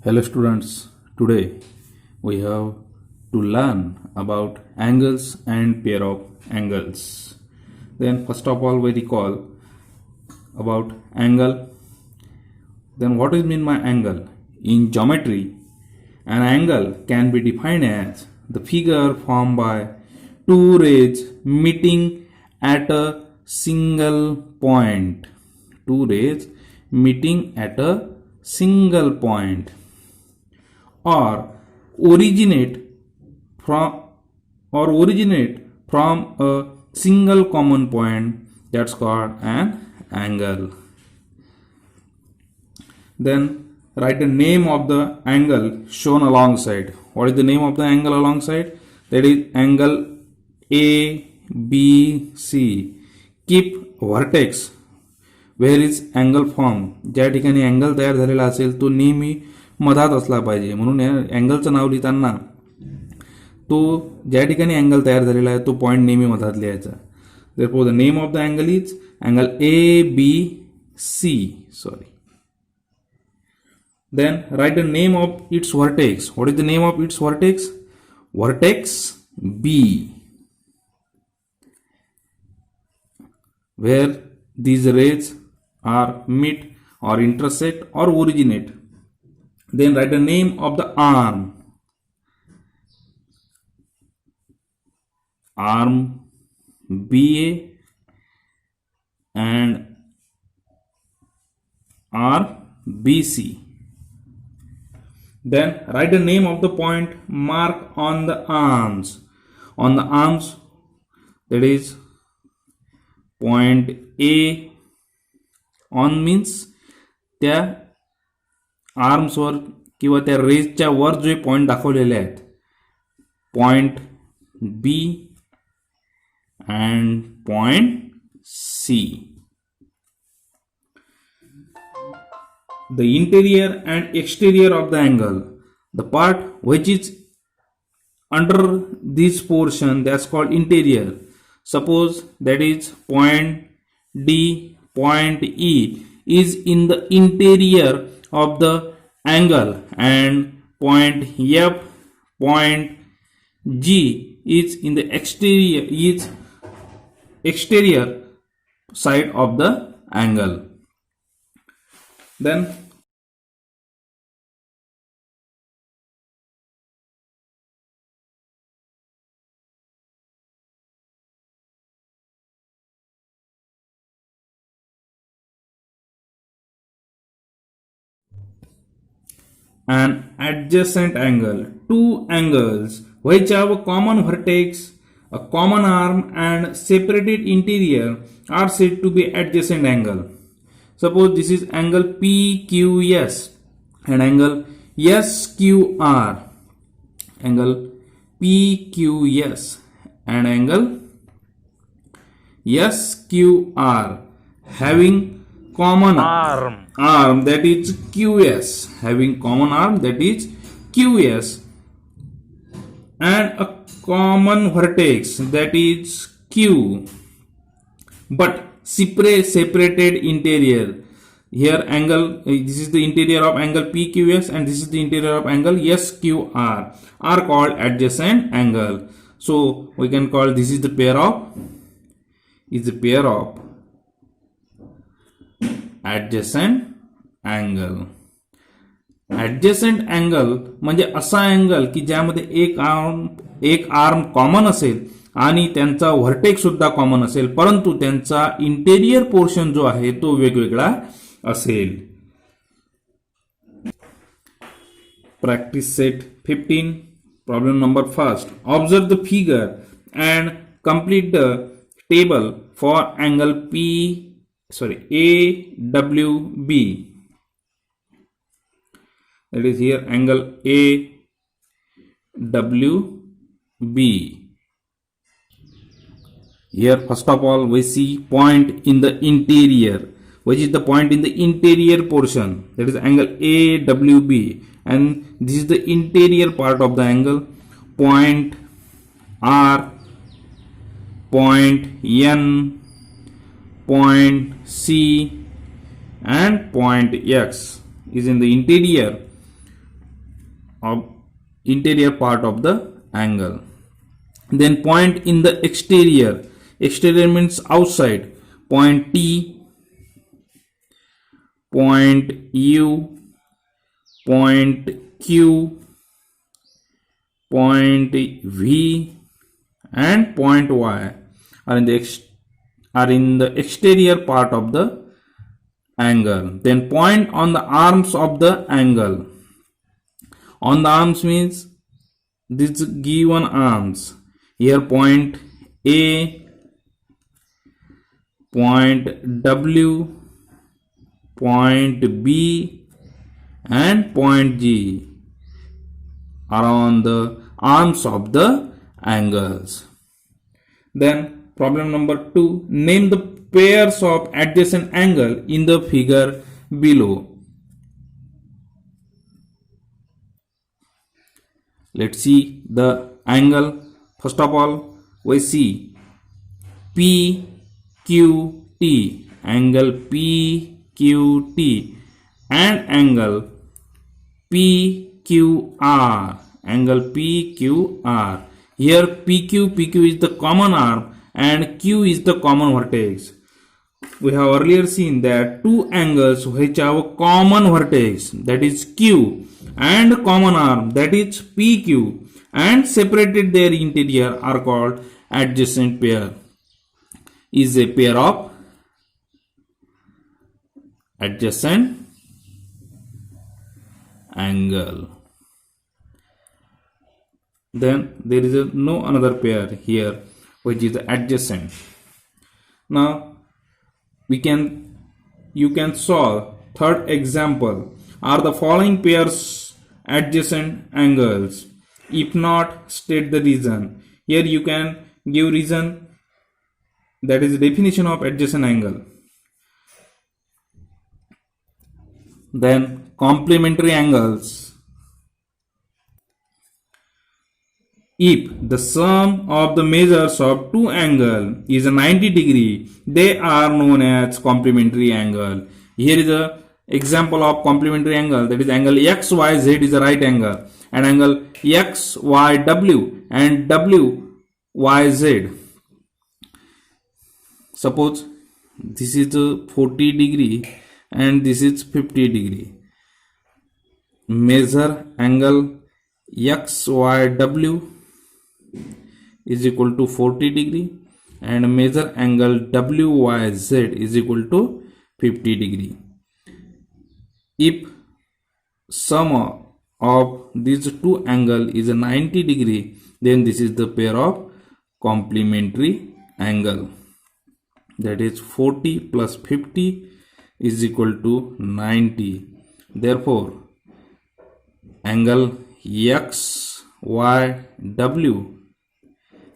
Hello students, today we have to learn about angles and pair of angles. Then first of all we recall about angle. Then what is mean by angle? In geometry, an angle can be defined as the figure formed by two rays meeting at a single point. Two rays meeting at a single point or originate from a single common point, that's called an angle. Then write the name of the angle shown alongside. What is the name of the angle alongside? That is angle ABC. Keep vertex where is angle form. ज्या ठिकाणी angle तयार झालेला असेल तो नेहमी मधात असला पाहिजे. म्हणून या अँगलचं नाव लिहिताना तो ज्या ठिकाणी अँगल तयार झालेला आहे तो पॉइंट नेहमी मधात लिहायचा. therefore the name of the angle is angle ABC. Then write the name of its vertex. What is the name of its vertex? Vertex B, where these rays are meet or intersect or originate. Then write the name of the arm. Arm BA and RBC. Then write the name of the point marked on the arms. On the arms, that is point A. On means त्या आर्म्सवर किंवा त्या रेजच्या वर जे point दाखवलेले आहेत, point B and point C. The interior and exterior of the angle, the part which is under this portion, that's called interior. Suppose that is point D, point E is in the interior of the angle and point F, point G is in the exterior side of the angle. Then an adjacent angle, two angles which have a common vertex, a common arm and separated interior are said to be adjacent angle. Suppose this is angle PQS and angle SQR. Angle PQS and angle SQR having common arm that is QS, having common arm that is QS and a common vertex that is Q, but separated interior. Here angle, this is the interior of angle PQS and this is the interior of angle SQR, are called adjacent angle. So we can call this is the pair of adjacent angle. Adjacent angle म्हणजे असा angle की ज्यामध्ये एक arm common असेल आणि त्यांचा vertex सुद्धा common असेल, परंतु त्यांचा इंटेरियर पोर्शन जो आहे तो वेगवेगळा असेल. Practice set 15. Problem number first. Observe the figure and complete the table for angle AWB. That is here angle AWB. Here first of all we see point in the interior. Which is the point in the interior portion? That is angle AWB, and this is the interior part of the angle. Point R, point N, point C and point X is in the interior. of interior part of the angle. Then point in the exterior. Exterior means outside. Point T, point U, point Q, point V, and point Y are in the exterior part of the angle. Then point on the arms of the angle. On the arms means these given arms. Here point A, point W, point B, and point G are on the arms of the angles. Then problem number 2, name the pairs of adjacent angle in the figure below. Let's see the angle. First of all, we see PQT, angle PQT, and angle PQR, angle PQR. Here PQ is the common arm and Q is the common vertex. We have earlier seen that two angles which have a common vertex, that is Q, and common arm, that is PQ, and separated their interior are called adjacent pair. Is a pair of adjacent angle. Then there is no another pair here which is adjacent. Now you can solve third example. Are the following pairs adjacent angles? If not, state the reason. Here you can give reason, that is the definition of adjacent angle. Then complementary angles. If the sum of the measures of two angles is a 90 degree, they are known as complementary angle. Here is a example of complementary angle, that is angle XYZ is a right angle, and angle XYW and WYZ. Suppose this is 40 degree and this is 50 degree. Measure angle XYW is equal to 40 degree and measure angle WYZ is equal to 50 degree. If sum of these two angle is a 90 degree, then this is the pair of complementary angle, that is 40 plus 50 is equal to 90. Therefore angle XYW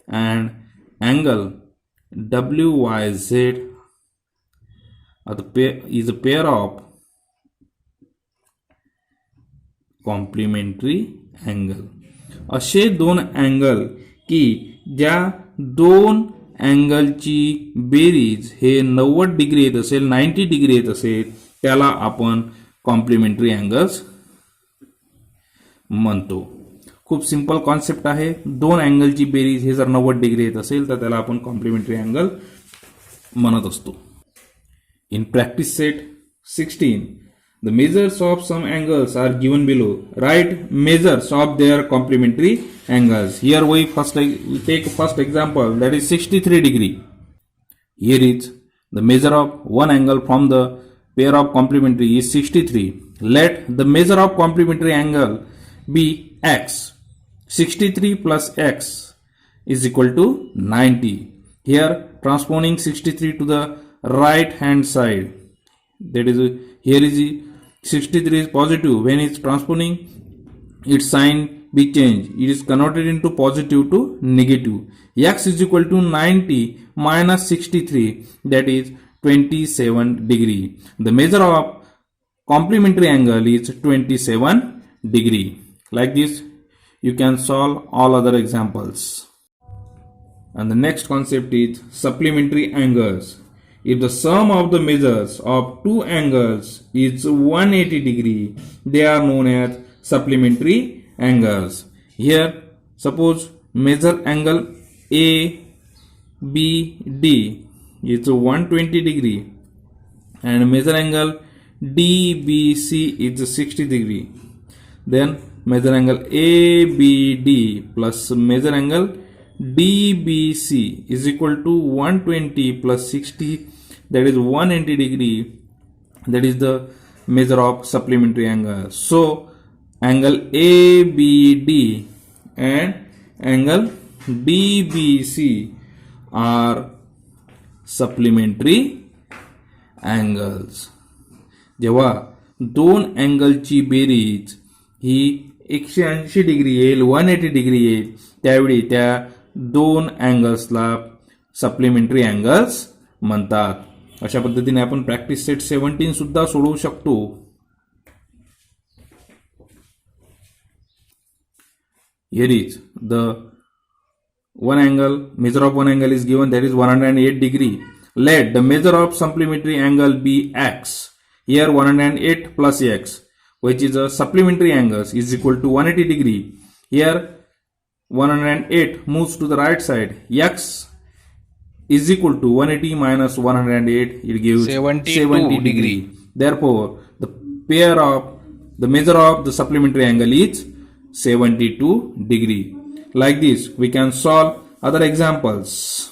and angle WYZ is a pair of complementary angle. असे दोन angle की ज्या दोन अँगलची berries हे 90 degree येत असेल, 90 degree येत असेल, त्याला आपण कॉम्प्लिमेंटरी अँगल्स म्हणतो. खूप सिंपल कॉन्सेप्ट आहे. दोन अँगलची बेरीज हे जर 90 डिग्री येत असेल तर त्याला आपण कॉम्प्लिमेंटरी अँगल म्हणत असतो. In practice set 16, the measures of some angles are given below. Write measures of their complementary angles. Here we take first example, that is 63 degree. Here is the measure of one angle from the pair of complementary is 63. Let the measure of complementary angle be x. 63 plus x is equal to 90. Here transposing 63 to the right hand side, that is here is 63 is positive. When it's transposing, its sign be changed. It is converted into positive to negative. X is equal to 90 minus 63, that is 27 degree. The measure of complementary angle is 27 degree. Like this you can solve all other examples. And the next concept is supplementary angles. If the sum of the measures of two angles is 180 degree, they are known as supplementary angles. Here, suppose measure angle ABD is 120 degree and measure angle DBC is 60 degree. Then measure angle ABD plus measure angle DBC is equal to 120 plus 60, that is 180 degree. That is the measure of supplementary angle. So angle ABD and angle DBC are supplementary angles. जेव्हा दोन अँगलची berries ही 180 degree येईल, 180 degree येईल, त्यावेळी त्या दोन अँगल्सला supplementary angles म्हणतात. अशा पद्धतीने आपण प्रॅक्टिस सेट 17 सुद्धा सोडवू शकतो. Here is the one angle, measure of one angle is given, that is 108 degree. Let the measure of supplementary angle be x. Here 108 plus x, which is a supplementary angle, is equal to 180 degree. Here 108 moves to the right side. X is equal to 180 minus 108. It gives 70 degree. Therefore, the measure of the supplementary angle is 72 degree. Like this, we can solve other examples.